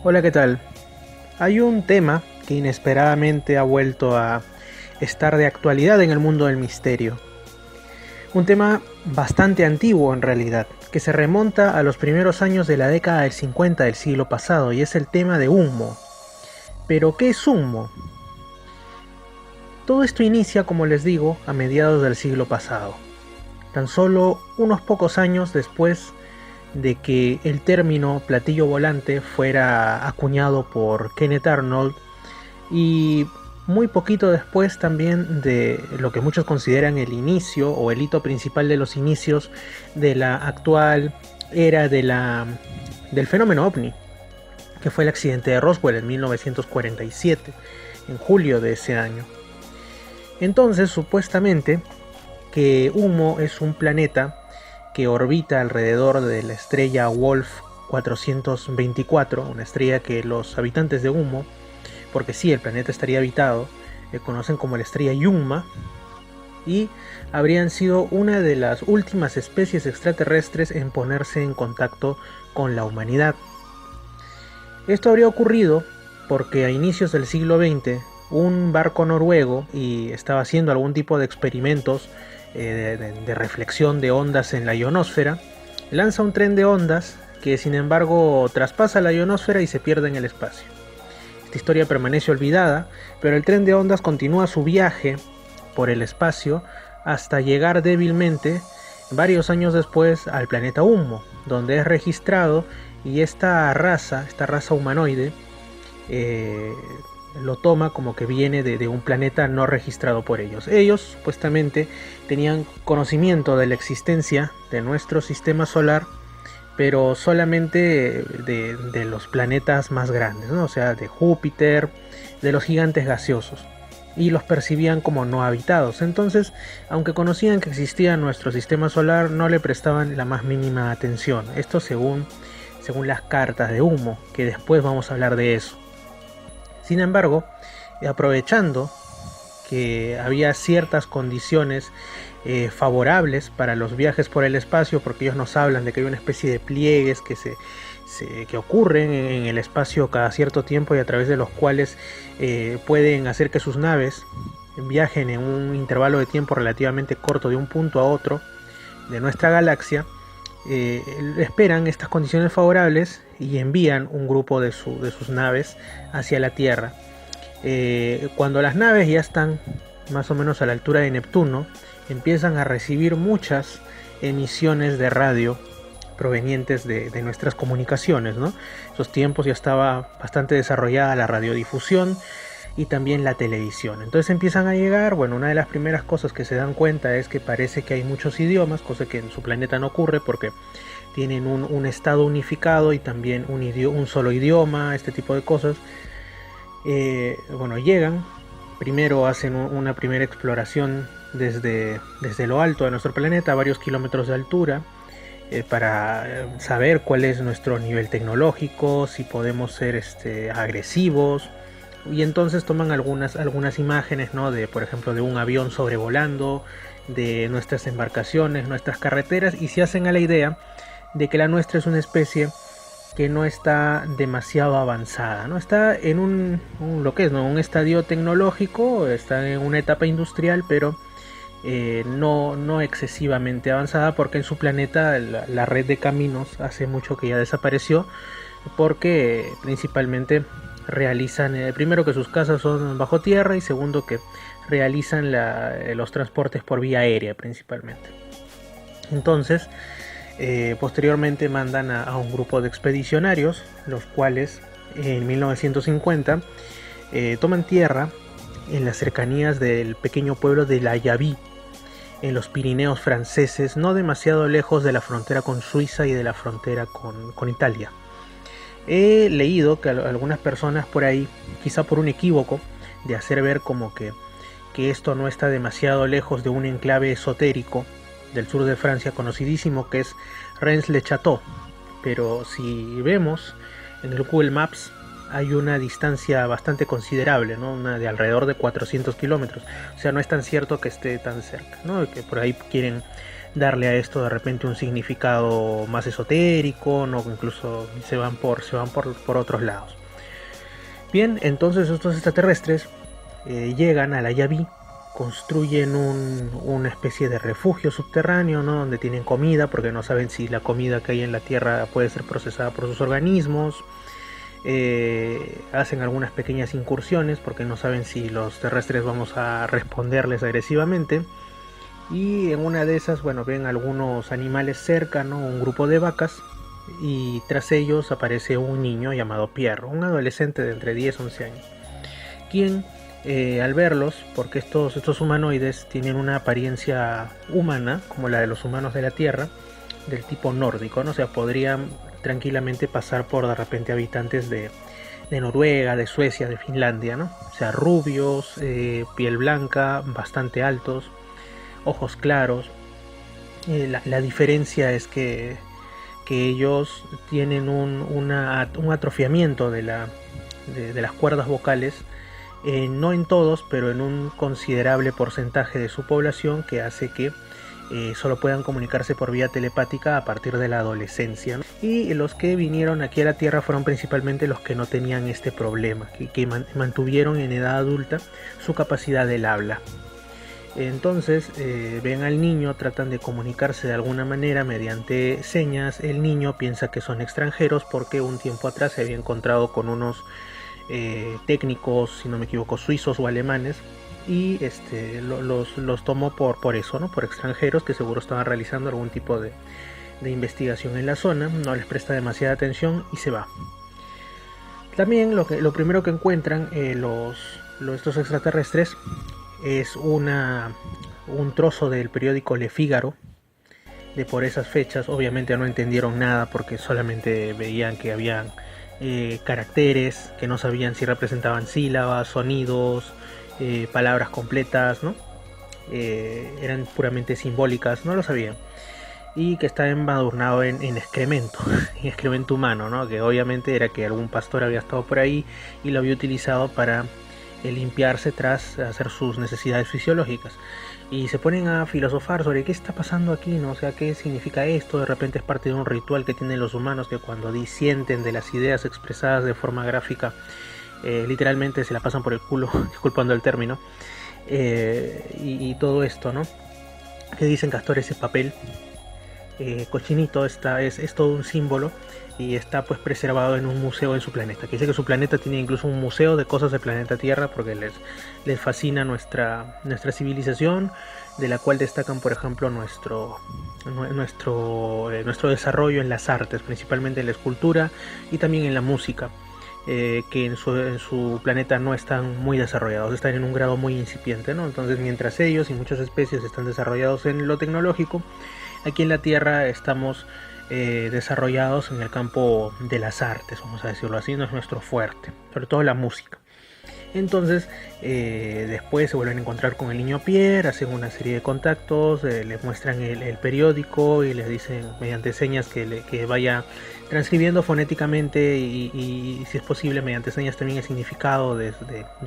Hola, ¿qué tal? Hay un tema que inesperadamente ha vuelto a estar de actualidad en el mundo del misterio. Un tema bastante antiguo en realidad, que se remonta a los primeros años de la década del 50 del siglo pasado, y es el tema de Unmo. Pero, ¿qué es Unmo? Todo esto inicia, como les digo, a mediados del siglo pasado, tan solo unos pocos años después de que el término platillo volante fuera acuñado por Kenneth Arnold y muy poquito después también de lo que muchos consideran el inicio o el hito principal de los inicios de la actual era del fenómeno ovni, que fue el accidente de Roswell en 1947, en julio de ese año. Entonces, supuestamente, que Humo es un planeta que orbita alrededor de la estrella Wolf 424, una estrella que los habitantes de Humo, porque sí, el planeta estaría habitado, conocen como la estrella Yuma, y habrían sido una de las últimas especies extraterrestres en ponerse en contacto con la humanidad. Esto habría ocurrido porque a inicios del siglo XX un barco noruego y estaba haciendo algún tipo de experimentos de reflexión de ondas en la ionosfera, lanza un tren de ondas que sin embargo traspasa la ionosfera y se pierde en el espacio. Esta historia permanece olvidada, pero el tren de ondas continúa su viaje por el espacio hasta llegar débilmente varios años después al planeta Humo, donde es registrado y esta raza humanoide, eh, lo toma como que viene de un planeta no registrado por ellos. Ellos supuestamente tenían conocimiento de la existencia de nuestro sistema solar, pero solamente de los planetas más grandes, ¿no? O sea, de Júpiter, de los gigantes gaseosos, y los percibían como no habitados. Entonces, aunque conocían que existía nuestro sistema solar, no le prestaban la más mínima atención. Esto según las cartas de Humo, que después vamos a hablar de eso. Sin embargo, aprovechando que había ciertas condiciones favorables para los viajes por el espacio, porque ellos nos hablan de que hay una especie de pliegues que ocurren en el espacio cada cierto tiempo y a través de los cuales pueden hacer que sus naves viajen en un intervalo de tiempo relativamente corto de un punto a otro de nuestra galaxia. Esperan estas condiciones favorables y envían un grupo de sus naves hacia la Tierra. Cuando las naves ya están más o menos a la altura de Neptuno, empiezan a recibir muchas emisiones de radio provenientes de nuestras comunicaciones, ¿no? En esos tiempos ya estaba bastante desarrollada la radiodifusión y también la televisión. Entonces empiezan a llegar, bueno, una de las primeras cosas que se dan cuenta es que parece que hay muchos idiomas, cosa que en su planeta no ocurre porque tienen un estado unificado y también un solo idioma, este tipo de cosas. Bueno, llegan, primero hacen una primera exploración desde lo alto de nuestro planeta, a varios kilómetros de altura, para saber cuál es nuestro nivel tecnológico, si podemos ser agresivos. Y entonces toman algunas imágenes, ¿no? De, por ejemplo, de un avión sobrevolando, de nuestras embarcaciones, nuestras carreteras, y se hacen a la idea de que la nuestra es una especie que no está demasiado avanzada, ¿no? Está en lo que es, ¿no? Un estadio tecnológico, está en una etapa industrial, pero no excesivamente avanzada, porque en su planeta la red de caminos hace mucho que ya desapareció, porque principalmente realizan, primero, que sus casas son bajo tierra, y segundo, que realizan los transportes por vía aérea principalmente. Entonces, posteriormente mandan a un grupo de expedicionarios, los cuales en 1950 toman tierra en las cercanías del pequeño pueblo de La Yavie, en los Pirineos franceses, no demasiado lejos de la frontera con Suiza y de la frontera con Italia. He leído que algunas personas por ahí, quizá por un equívoco de hacer ver como que esto no está demasiado lejos de un enclave esotérico del sur de Francia conocidísimo, que es Rennes-le-Château, pero si vemos en el Google Maps hay una distancia bastante considerable, ¿no? Una de alrededor de 400 kilómetros, o sea, no es tan cierto que esté tan cerca, ¿no? Que por ahí quieren darle a esto de repente un significado más esotérico, ¿no? Incluso se van por otros lados. Bien, entonces estos extraterrestres llegan a la Yaví, construyen una especie de refugio subterráneo, ¿no? Donde tienen comida, porque no saben si la comida que hay en la Tierra puede ser procesada por sus organismos. Hacen algunas pequeñas incursiones, porque no saben si los terrestres vamos a responderles agresivamente. Y en una de esas, bueno, ven algunos animales cerca, ¿no? Un grupo de vacas. Y tras ellos aparece un niño llamado Pierre, un adolescente de entre 10 y 11 años, quien al verlos, porque estos humanoides tienen una apariencia humana, como la de los humanos de la Tierra, del tipo nórdico, ¿no? O sea, podrían tranquilamente pasar por de repente habitantes de Noruega, de Suecia, de Finlandia, ¿no? O sea, rubios, piel blanca, bastante altos, ojos claros. La diferencia es que ellos tienen un atrofiamiento de las cuerdas vocales, no en todos, pero en un considerable porcentaje de su población, que hace que solo puedan comunicarse por vía telepática a partir de la adolescencia, ¿no? Y los que vinieron aquí a la Tierra fueron principalmente los que no tenían este problema, que mantuvieron en edad adulta su capacidad del habla. Entonces ven al niño, tratan de comunicarse de alguna manera mediante señas. El niño piensa que son extranjeros porque un tiempo atrás se había encontrado con unos técnicos, si no me equivoco, suizos o alemanes, y los tomó por eso, ¿no? Por extranjeros que seguro estaban realizando algún tipo de investigación en la zona. No les presta demasiada atención y se va. También lo primero que encuentran estos extraterrestres es un trozo del periódico Le Figaro de por esas fechas. Obviamente no entendieron nada porque solamente veían que habían caracteres que no sabían si representaban sílabas, sonidos, palabras completas, ¿no? Eran puramente simbólicas, no lo sabían. Y que está embadurnado en excremento, en excremento humano, ¿no? Que obviamente era que algún pastor había estado por ahí y lo había utilizado para limpiarse tras hacer sus necesidades fisiológicas. Y se ponen a filosofar sobre qué está pasando aquí, ¿no? O sea, qué significa esto. De repente es parte de un ritual que tienen los humanos, que cuando disienten de las ideas expresadas de forma gráfica, literalmente se la pasan por el culo, disculpando el término. Y todo esto, ¿no? Que dicen castores es papel. Cochinito es todo un símbolo y está pues preservado en un museo en su planeta. Que dice que su planeta tiene incluso un museo de cosas del planeta Tierra porque les fascina nuestra civilización, de la cual destacan por ejemplo nuestro desarrollo en las artes, principalmente en la escultura y también en la música, que en su planeta no están muy desarrollados, están en un grado muy incipiente, ¿no? Entonces mientras ellos y muchas especies están desarrollados en lo tecnológico, aquí en la Tierra estamos desarrollados en el campo de las artes, vamos a decirlo así, no es nuestro fuerte, sobre todo la música. Entonces después se vuelven a encontrar con el niño Pierre, hacen una serie de contactos, les muestran el periódico y les dicen mediante señas que vaya transcribiendo fonéticamente y si es posible mediante señas también el significado de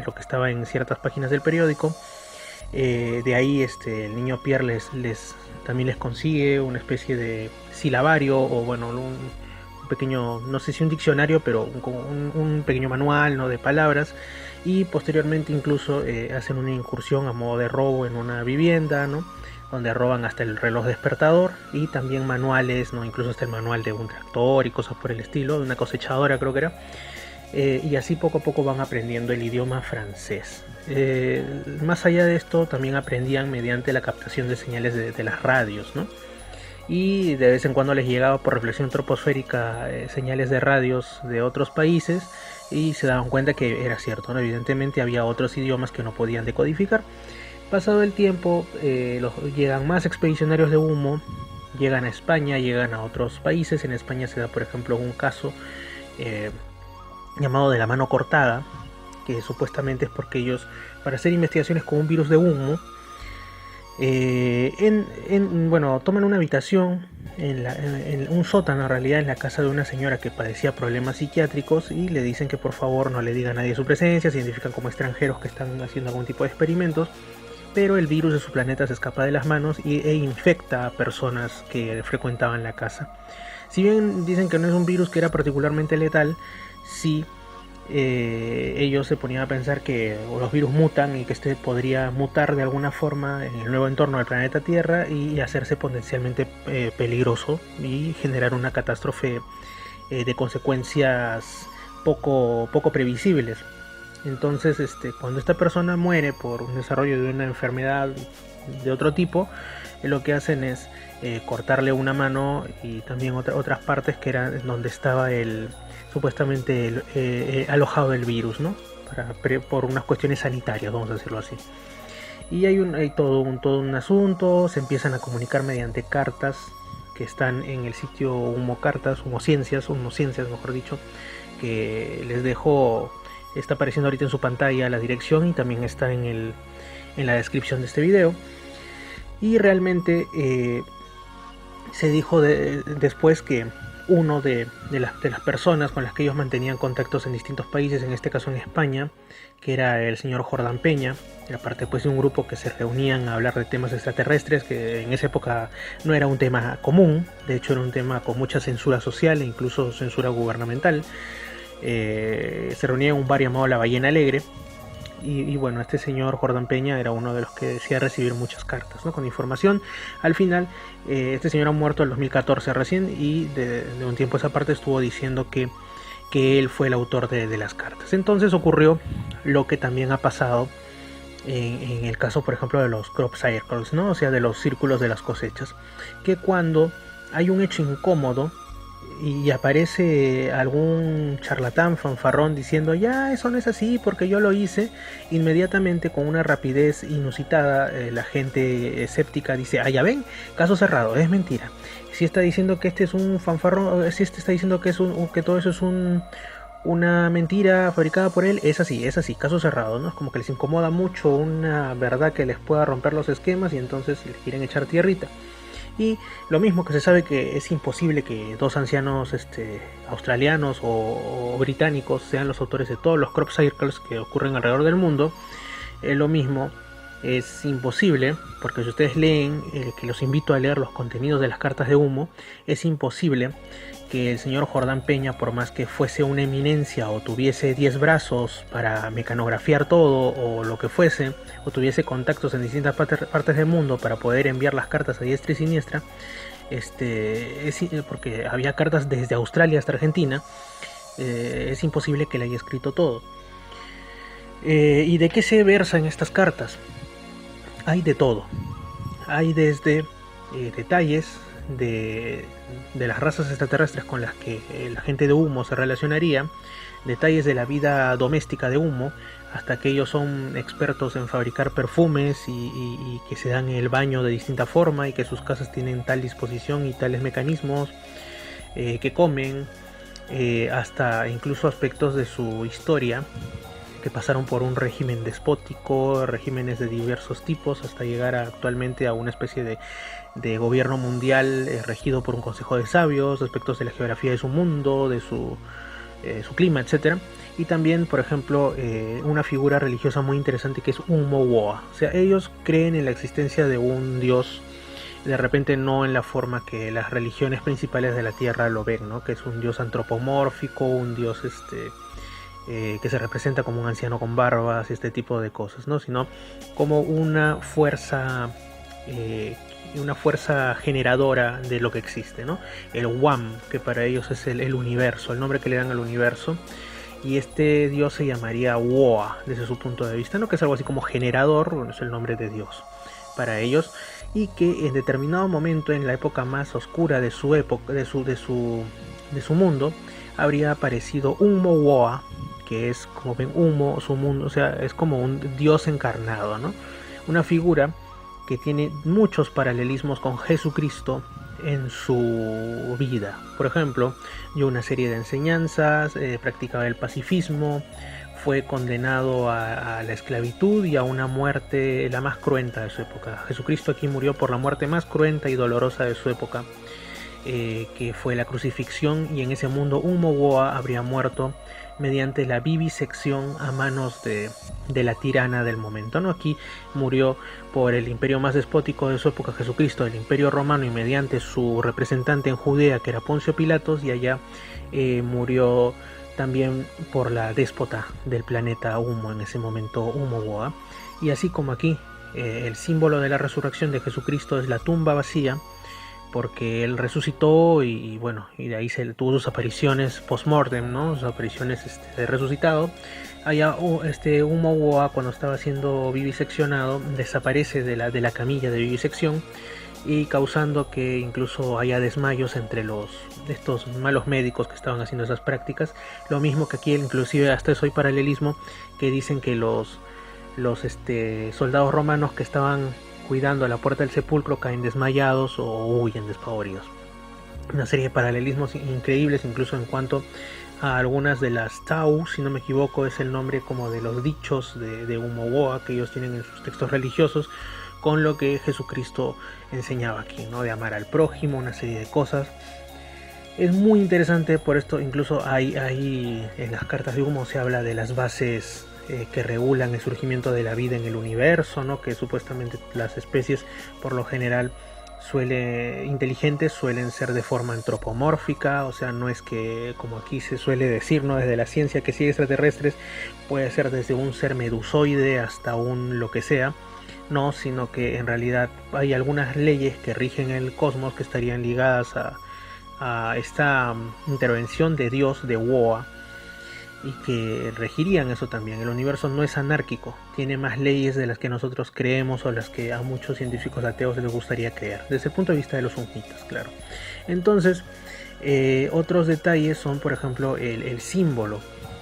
lo que estaba en ciertas páginas del periódico. De ahí el niño Pierre también les consigue una especie de silabario o bueno, un pequeño, no sé si un diccionario, pero un pequeño manual, ¿no? De palabras, y posteriormente incluso hacen una incursión a modo de robo en una vivienda, ¿no? Donde roban hasta el reloj despertador y también manuales, ¿no? Incluso hasta el manual de un tractor y cosas por el estilo, de una cosechadora creo que era. Y así poco a poco van aprendiendo el idioma francés. Más allá de esto, también aprendían mediante la captación de señales de las radios, ¿no? Y de vez en cuando les llegaba por reflexión troposférica señales de radios de otros países y se daban cuenta que era cierto, ¿no? Evidentemente había otros idiomas que no podían decodificar. Pasado el tiempo, llegan más expedicionarios de humo, llegan a España, llegan a otros países. En España se da, por ejemplo, un caso llamado de la mano cortada, que supuestamente es porque ellos, para hacer investigaciones con un virus de humo, toman una habitación en un sótano, en realidad en la casa de una señora que padecía problemas psiquiátricos, y le dicen que por favor no le diga a nadie su presencia, se identifican como extranjeros que están haciendo algún tipo de experimentos, pero el virus de su planeta se escapa de las manos e infecta a personas que frecuentaban la casa. Si bien dicen que no es un virus que era particularmente letal, sí ellos se ponían a pensar que los virus mutan y que este podría mutar de alguna forma en el nuevo entorno del planeta Tierra y hacerse potencialmente peligroso y generar una catástrofe de consecuencias poco previsibles. Entonces, cuando esta persona muere por un desarrollo de una enfermedad de otro tipo, lo que hacen es cortarle una mano y también otras partes que eran donde estaba supuestamente alojado el virus, ¿no? Por unas cuestiones sanitarias, vamos a decirlo así. Y hay todo un asunto, se empiezan a comunicar mediante cartas que están en el sitio Humo Ciencias, mejor dicho, que les dejo, está apareciendo ahorita en su pantalla la dirección y también está en la descripción de este video. Y realmente se dijo después que uno de las personas con las que ellos mantenían contactos en distintos países, en este caso en España, que era el señor Jordán Peña, era parte pues de un grupo que se reunían a hablar de temas extraterrestres, que en esa época no era un tema común, de hecho era un tema con mucha censura social e incluso censura gubernamental. Se reunía en un bar llamado La Ballena Alegre. Y bueno, este señor Jordán Peña era uno de los que decía recibir muchas cartas, ¿no? Con información. Al final, este señor ha muerto en 2014 recién y de un tiempo a esa parte estuvo diciendo que él fue el autor de las cartas. Entonces ocurrió lo que también ha pasado en el caso, por ejemplo, de los crop circles, ¿no? O sea, de los círculos de las cosechas, que cuando hay un hecho incómodo y aparece algún charlatán fanfarrón diciendo ya eso no es así porque yo lo hice, inmediatamente con una rapidez inusitada la gente escéptica dice ya ven, caso cerrado, es mentira. Si está diciendo que este es un fanfarrón, si este está diciendo que que todo eso es una mentira fabricada por él, es así, caso cerrado, ¿no? Es como que les incomoda mucho una verdad que les pueda romper los esquemas y entonces les quieren echar tierrita. Y lo mismo que se sabe que es imposible que dos ancianos australianos o británicos sean los autores de todos los crop circles que ocurren alrededor del mundo, lo mismo es imposible, porque si ustedes leen, que los invito a leer los contenidos de las cartas de humo, es imposible que el señor Jordán Peña, por más que fuese una eminencia o tuviese 10 brazos para mecanografiar todo o lo que fuese, o tuviese contactos en distintas partes del mundo para poder enviar las cartas a diestra y siniestra, porque había cartas desde Australia hasta Argentina, es imposible que le haya escrito todo. ¿Y de qué se versan estas cartas? Hay de todo. Hay desde detalles de las razas extraterrestres con las que la gente de Humo se relacionaría, detalles de la vida doméstica de Humo, hasta que ellos son expertos en fabricar perfumes y que se dan en el baño de distinta forma y que sus casas tienen tal disposición y tales mecanismos, que comen, hasta incluso aspectos de su historia que pasaron por un régimen despótico, regímenes de diversos tipos, hasta llegar actualmente a una especie de gobierno mundial regido por un consejo de sabios, aspectos de la geografía de su mundo, de su clima, etc. Y también, por ejemplo, una figura religiosa muy interesante que es Umowoa. O sea, ellos creen en la existencia de un dios, de repente no en la forma que las religiones principales de la Tierra lo ven, ¿no? Que es un dios antropomórfico, un dios que se representa como un anciano con barbas y este tipo de cosas, ¿no? Sino como una fuerza generadora de lo que existe, ¿no? El Wam, que para ellos es el universo, el nombre que le dan al universo, y este dios se llamaría Woa desde su punto de vista, ¿no? Que es algo así como generador, bueno, es el nombre de Dios para ellos, y que en determinado momento, en la época más oscura de su época, de su mundo, habría aparecido un Mowoa, que es, como ven, Humo, su mundo, o sea, es como un dios encarnado, ¿no? Una figura que tiene muchos paralelismos con Jesucristo en su vida. Por ejemplo, dio una serie de enseñanzas, practicaba el pacifismo, fue condenado a la esclavitud y a una muerte la más cruenta de su época. Jesucristo aquí murió por la muerte más cruenta y dolorosa de su época. que fue la crucifixión, y en ese mundo Umogoa habría muerto mediante la vivisección a manos de la tirana del momento, ¿no? Aquí murió por el imperio más despótico de su época, Jesucristo, el imperio romano, y mediante su representante en Judea, que era Poncio Pilatos, y allá murió también por la déspota del planeta Humo, en ese momento Umogoa. Y así como aquí, el símbolo de la resurrección de Jesucristo es la tumba vacía, porque él resucitó y bueno, y de ahí se tuvo sus apariciones post-mortem, ¿no? Sus apariciones de resucitado. Allá Umogoa, cuando estaba siendo viviseccionado, desaparece de la camilla de vivisección, y causando que incluso haya desmayos entre estos malos médicos que estaban haciendo esas prácticas. Lo mismo que aquí, inclusive hasta eso hay paralelismo, que dicen que los soldados romanos que estaban cuidando a la puerta del sepulcro caen desmayados o huyen despavoridos. Una serie de paralelismos increíbles, incluso en cuanto a algunas de las Tau, si no me equivoco, es el nombre como de los dichos de Umogoa que ellos tienen en sus textos religiosos, con lo que Jesucristo enseñaba aquí, ¿no? De amar al prójimo, una serie de cosas. Es muy interesante, por esto incluso hay en las cartas de Humo se habla de las bases que regulan el surgimiento de la vida en el universo, ¿no? Que supuestamente las especies por lo general inteligentes suelen ser de forma antropomórfica, o sea, no es que como aquí se suele decir, ¿no? Desde la ciencia, que sí extraterrestres, puede ser desde un ser medusoide hasta un lo que sea, no, sino que en realidad hay algunas leyes que rigen el cosmos que estarían ligadas a esta intervención de Dios, de Woa, y que regirían eso también. El universo no es anárquico, tiene más leyes de las que nosotros creemos o las que a muchos científicos ateos les gustaría creer, desde el punto de vista de los ungitas, claro. Entonces, otros detalles son, por ejemplo, el símbolo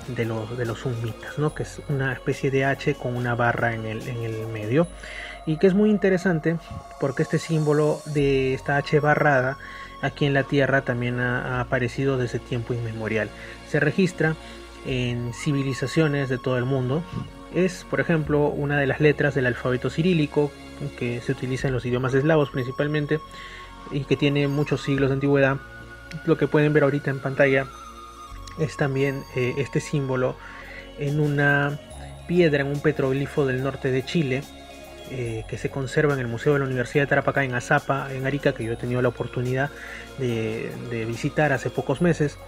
de los humitas, ¿no? Que es una especie de H con una barra en el medio, y que es muy interesante porque este símbolo de esta H barrada aquí en la Tierra también ha aparecido desde tiempo inmemorial. Se registra en civilizaciones de todo el mundo. Es, por ejemplo, una de las letras del alfabeto cirílico que se utiliza en los idiomas eslavos principalmente, y que tiene muchos siglos de antigüedad. Lo que pueden ver ahorita en pantalla es también este símbolo en una piedra, en un petroglifo del norte de Chile, que se conserva en el Museo de la Universidad de Tarapacá, en Azapa, en Arica, que yo he tenido la oportunidad de visitar hace pocos meses.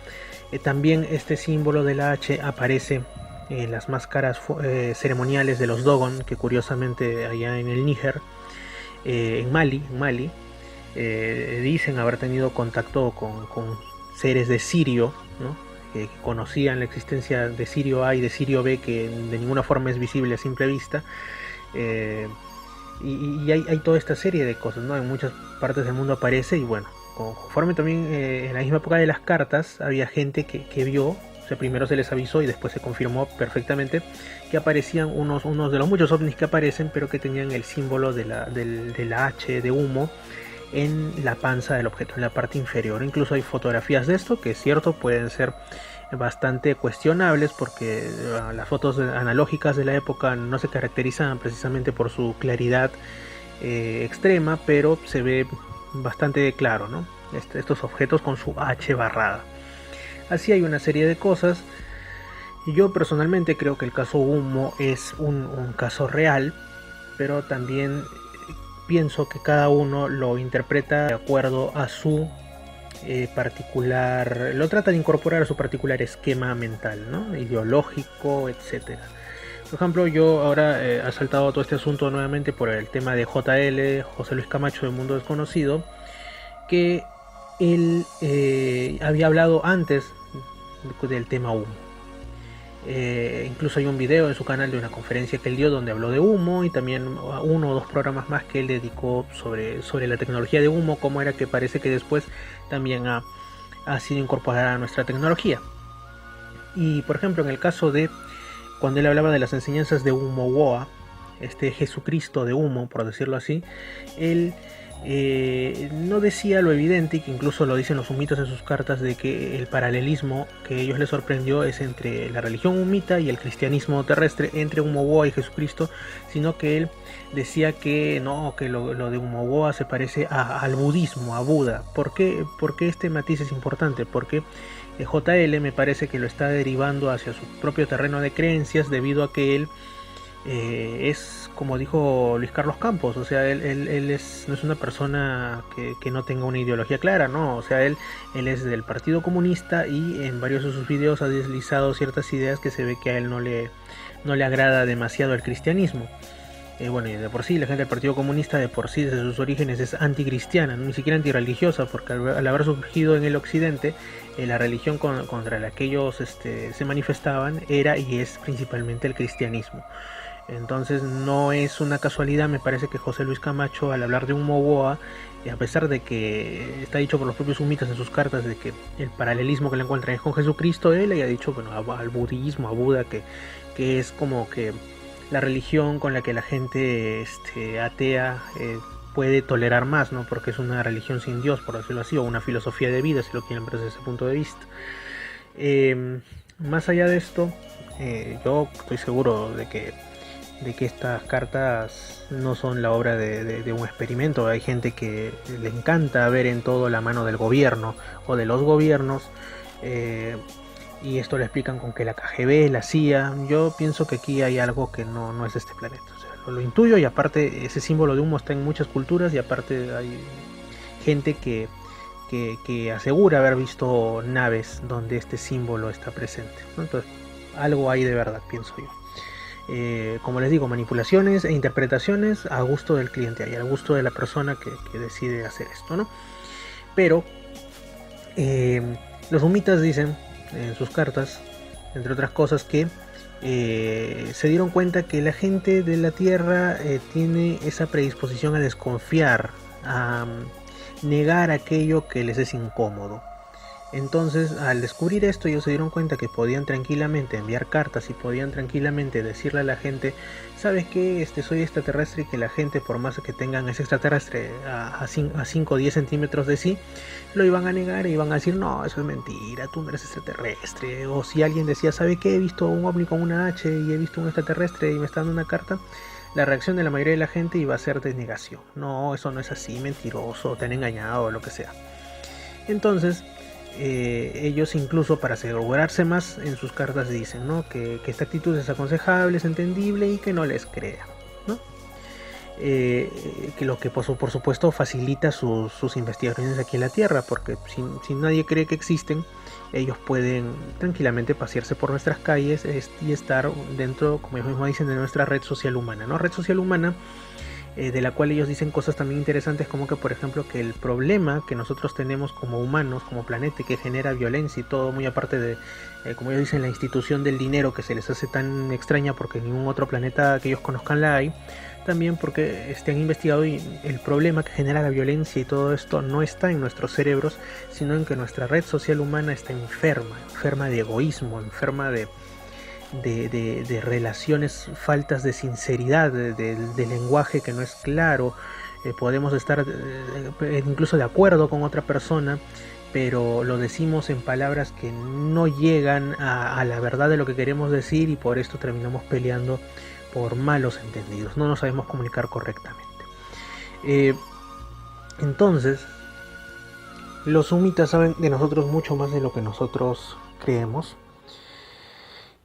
También este símbolo de la H aparece en las máscaras ceremoniales de los Dogon, que curiosamente allá en el Níger, en Mali, dicen haber tenido contacto con seres de Sirio, ¿no? Que conocían la existencia de Sirio A y de Sirio B, que de ninguna forma es visible a simple vista. Y hay toda esta serie de cosas, ¿no? En muchas partes del mundo aparece, y bueno, conforme también en la misma época de las cartas había gente que vio, o sea, primero se les avisó y después se confirmó perfectamente que aparecían unos de los muchos ovnis que aparecen, pero que tenían el símbolo de la H de Humo en la panza del objeto, en la parte inferior. Incluso hay fotografías de esto que es cierto, pueden ser bastante cuestionables, porque las fotos analógicas de la época no se caracterizaban precisamente por su claridad extrema, pero se ve bastante claro, ¿no? Estos objetos con su H barrada. Así hay una serie de cosas. Yo personalmente creo que el caso Humo es un caso real, pero también pienso que cada uno lo interpreta de acuerdo a su particular, lo trata de incorporar a su particular esquema mental, ¿no? Ideológico, etcétera. Por ejemplo, yo ahora he saltado todo este asunto nuevamente por el tema de JL, José Luis Camacho de Mundo Desconocido, que él había hablado antes del tema humo. Incluso hay un video en su canal de una conferencia que él dio donde habló de humo, y también uno o dos programas más que él dedicó sobre la tecnología de humo, cómo era que parece que después también ha sido incorporada a nuestra tecnología. Y por ejemplo, en el caso de cuando él hablaba de las enseñanzas de Umogoa, este Jesucristo de humo, por decirlo así, él no decía lo evidente, y que incluso lo dicen los humitas en sus cartas, de que el paralelismo que a ellos les sorprendió es entre la religión humita y el cristianismo terrestre, entre Humoboa y Jesucristo, sino que él decía que no, que lo de Humoboa se parece al budismo, a Buda. ¿Por qué este matiz es importante? Porque JL me parece que lo está derivando hacia su propio terreno de creencias, debido a que él es como dijo Luis Carlos Campos, o sea, no es una persona que no tenga una ideología clara, ¿no? O sea, él es del Partido Comunista, y en varios de sus videos ha deslizado ciertas ideas que se ve que a él no le agrada demasiado el cristianismo. Bueno, y de por sí la gente del Partido Comunista de por sí desde sus orígenes es anticristiana, ¿no? Ni siquiera antirreligiosa, porque al haber surgido en el occidente, la religión contra la que ellos se manifestaban era y es principalmente el cristianismo. Entonces no es una casualidad, me parece, que José Luis Camacho, al hablar de un Moboa, a pesar de que está dicho por los propios humitas en sus cartas de que el paralelismo que le encuentran es con Jesucristo, él haya dicho, bueno, al budismo, a Buda, que es como que la religión con la que la gente atea puede tolerar más, ¿no? Porque es una religión sin Dios, por decirlo así, o una filosofía de vida, si lo quieren ver desde ese punto de vista. Más allá de esto, yo estoy seguro de que estas cartas no son la obra de un experimento. Hay gente que le encanta ver en todo la mano del gobierno o de los gobiernos, y esto lo explican con que la KGB, la CIA. Yo pienso que aquí hay algo que no es de este planeta, o sea, lo intuyo, y aparte ese símbolo de humo está en muchas culturas, y aparte hay gente que asegura haber visto naves donde este símbolo está presente, ¿no? Entonces algo hay de verdad, pienso yo. Como les digo, manipulaciones e interpretaciones a gusto del cliente y al gusto de la persona que decide hacer esto, ¿no? Pero los humitas dicen en sus cartas, entre otras cosas, que se dieron cuenta que la gente de la Tierra tiene esa predisposición a desconfiar, a negar aquello que les es incómodo. Entonces, al descubrir esto, ellos se dieron cuenta que podían tranquilamente enviar cartas y podían tranquilamente decirle a la gente: ¿sabes qué? Soy extraterrestre, y que la gente, por más que tengan ese extraterrestre a 5 o 10 centímetros de sí, lo iban a negar e iban a decir: no, eso es mentira, tú no eres extraterrestre. O si alguien decía: ¿sabe qué? He visto un ovni con una H y he visto un extraterrestre y me está dando una carta, la reacción de la mayoría de la gente iba a ser de negación. No, eso no es así, mentiroso, te han engañado, o lo que sea. Entonces, ellos, incluso para asegurarse más, en sus cartas dicen, ¿no? que esta actitud es aconsejable, es entendible, y que no les crean, ¿no? Que lo que por supuesto facilita sus investigaciones aquí en la Tierra, porque si nadie cree que existen, ellos pueden tranquilamente pasearse por nuestras calles y estar dentro, como ellos mismos dicen, de nuestra red social humana, ¿no? Red social humana, de la cual ellos dicen cosas también interesantes, como que, por ejemplo, que el problema que nosotros tenemos como humanos, como planeta, que genera violencia y todo, muy aparte de, como ellos dicen, la institución del dinero, que se les hace tan extraña porque en ningún otro planeta que ellos conozcan la hay, también porque han investigado, y el problema que genera la violencia y todo esto no está en nuestros cerebros, sino en que nuestra red social humana está enferma de egoísmo, enferma de relaciones faltas de sinceridad, de lenguaje que no es claro. Podemos estar incluso de acuerdo con otra persona, pero lo decimos en palabras que no llegan a la verdad de lo que queremos decir, y por esto terminamos peleando por malos entendidos. No nos sabemos comunicar correctamente. Entonces, los sumitas saben de nosotros mucho más de lo que nosotros creemos.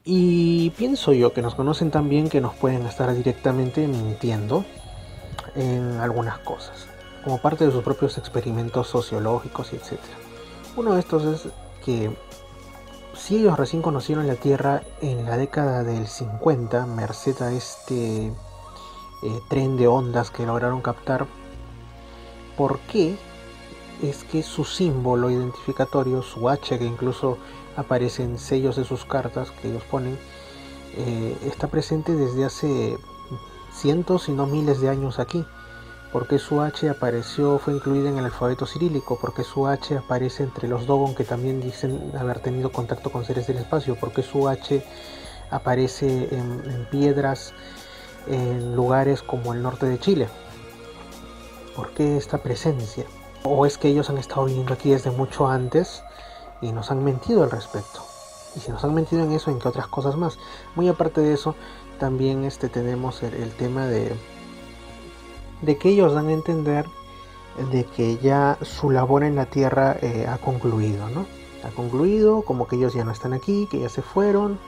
Y pienso yo que nos conocen tan bien que nos pueden estar directamente mintiendo en algunas cosas, como parte de sus propios experimentos sociológicos y etc. Uno de estos es que si ellos recién conocieron la Tierra en la década del 50, merced a este tren de ondas que lograron captar, ¿por qué es que su símbolo identificatorio, su H, que incluso aparece en sellos de sus cartas que ellos ponen, está presente desde hace cientos, si no miles de años aquí? ¿Por qué su H fue incluida en el alfabeto cirílico? ¿Por qué su H aparece entre los Dogon, que también dicen haber tenido contacto con seres del espacio? ¿Por qué su H aparece en piedras en lugares como el norte de Chile? ¿por qué esta presencia? ¿O es que ellos han estado viviendo aquí desde mucho antes y nos han mentido al respecto? Y si nos han mentido en eso, ¿en qué otras cosas más? Muy aparte de eso, también tenemos el tema de que ellos dan a entender de que ya su labor en la Tierra ha concluido, ¿no? Ha concluido, como que ellos ya no están aquí, que ya se fueron,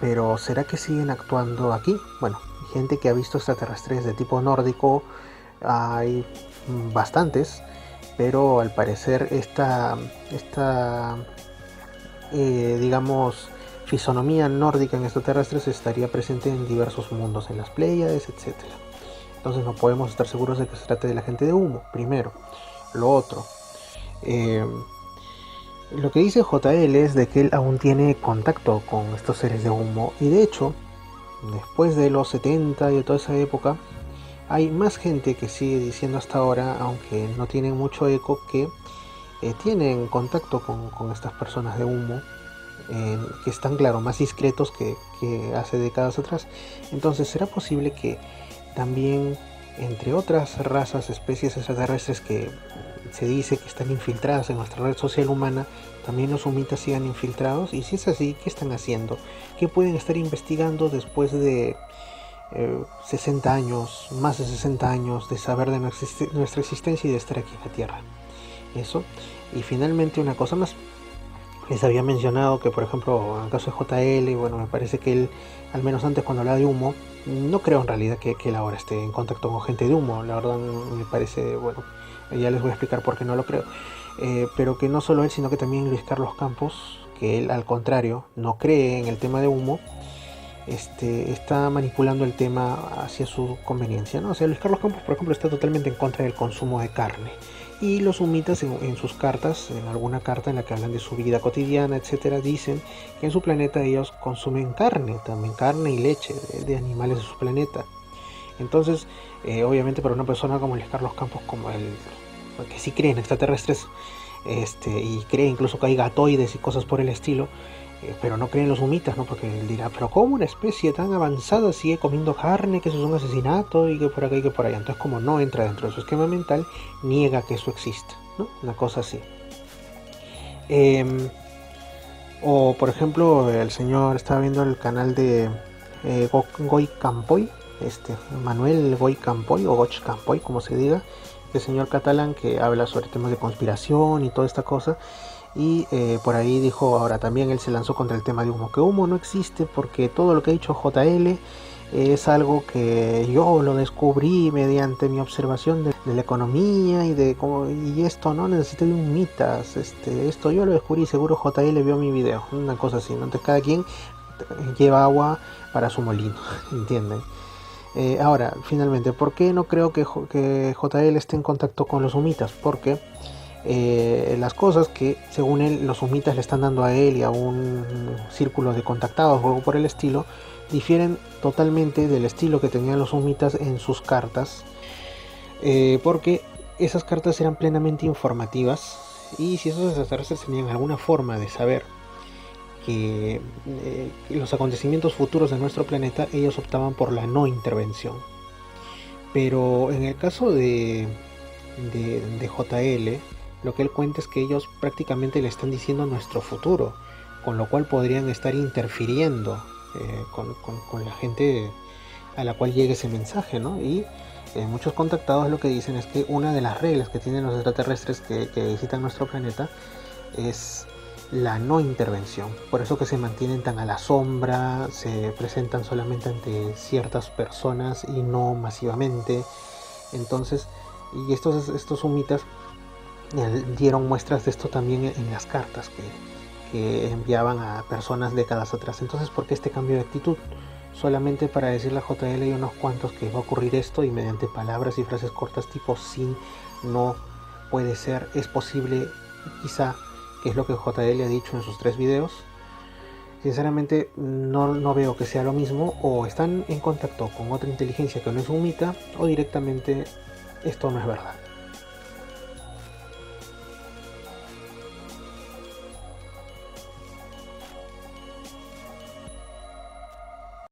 pero ¿será que siguen actuando aquí? Bueno, hay gente que ha visto extraterrestres de tipo nórdico, hay bastantes, pero al parecer digamos, fisonomía nórdica en extraterrestres estaría presente en diversos mundos, en las Pléyades, etcétera. Entonces no podemos estar seguros de que se trate de la gente de humo, primero. Lo otro, lo que dice JL es de que él aún tiene contacto con estos seres de humo, y de hecho, después de los 70 y de toda esa época, hay más gente que sigue diciendo hasta ahora, aunque no tienen mucho eco, que tienen contacto con estas personas de humo, que están, claro, más discretos que hace décadas atrás. Entonces, ¿será posible que también, entre otras razas, especies extraterrestres que se dice que están infiltradas en nuestra red social humana, también los humitas sigan infiltrados? Y si es así, ¿qué están haciendo? ¿Qué pueden estar investigando después de 60 años, más de 60 años de saber de nuestra existencia y de estar aquí en la Tierra? Eso. Y finalmente, una cosa más. Les había mencionado que, por ejemplo, en el caso de JL, bueno, me parece que él, al menos antes cuando hablaba de humo, no creo en realidad que él ahora esté en contacto con gente de humo. La verdad me parece, bueno, ya les voy a explicar por qué no lo creo. Pero que no solo él, sino que también Luis Carlos Campos, que él al contrario no cree en el tema de humo, está manipulando el tema hacia su conveniencia, ¿no? O sea, Luis Carlos Campos, por ejemplo, está totalmente en contra del consumo de carne. Y los humitas en sus cartas, en alguna carta en la que hablan de su vida cotidiana, etcétera, dicen que en su planeta ellos consumen carne, también carne y leche de animales de su planeta. Entonces, obviamente para una persona como Luis Carlos Campos, como el que sí cree en extraterrestres, y cree incluso que hay gatoides y cosas por el estilo, pero no creen los humitas, ¿no? Porque él dirá, pero ¿cómo una especie tan avanzada sigue comiendo carne, que eso es un asesinato y que por acá y que por allá? Entonces, como no entra dentro de su esquema mental, niega que eso exista, ¿no? Una cosa así. O por ejemplo, el señor estaba viendo el canal de Goy Campoy, Manuel Goy Campoy o Goch Campoy, como se diga, el señor catalán que habla sobre temas de conspiración y toda esta cosa. Y por ahí dijo, ahora también él se lanzó contra el tema de humo, que humo no existe porque todo lo que ha dicho JL es algo que yo lo descubrí mediante mi observación de la economía y esto no necesité de un mitas, esto yo lo descubrí, seguro JL vio mi video, una cosa así, ¿no? Entonces cada quien lleva agua para su molino, ¿entienden? Ahora, finalmente, ¿por qué no creo que JL esté en contacto con los humitas? Porque las cosas que según él los humitas le están dando a él y a un círculo de contactados o algo por el estilo difieren totalmente del estilo que tenían los humitas en sus cartas, porque esas cartas eran plenamente informativas, y si esos extraterrestres tenían alguna forma de saber que los acontecimientos futuros de nuestro planeta, ellos optaban por la no intervención. Pero en el caso de JL, lo que él cuenta es que ellos prácticamente le están diciendo nuestro futuro, con lo cual podrían estar interfiriendo con la gente a la cual llegue ese mensaje, ¿no? Y muchos contactados lo que dicen es que una de las reglas que tienen los extraterrestres que visitan nuestro planeta es la no intervención. Por eso que se mantienen tan a la sombra, se presentan solamente ante ciertas personas y no masivamente. Entonces, y estos humitas dieron muestras de esto también en las cartas que enviaban a personas décadas atrás. Entonces, ¿por qué este cambio de actitud? Solamente para decirle a JL y unos cuantos que va a ocurrir esto, y mediante palabras y frases cortas tipo sí, no, puede ser, es posible, quizá, que es lo que JL ha dicho en sus 3 videos. Sinceramente no veo que sea lo mismo, o están en contacto con otra inteligencia que no es humita, o directamente esto no es verdad.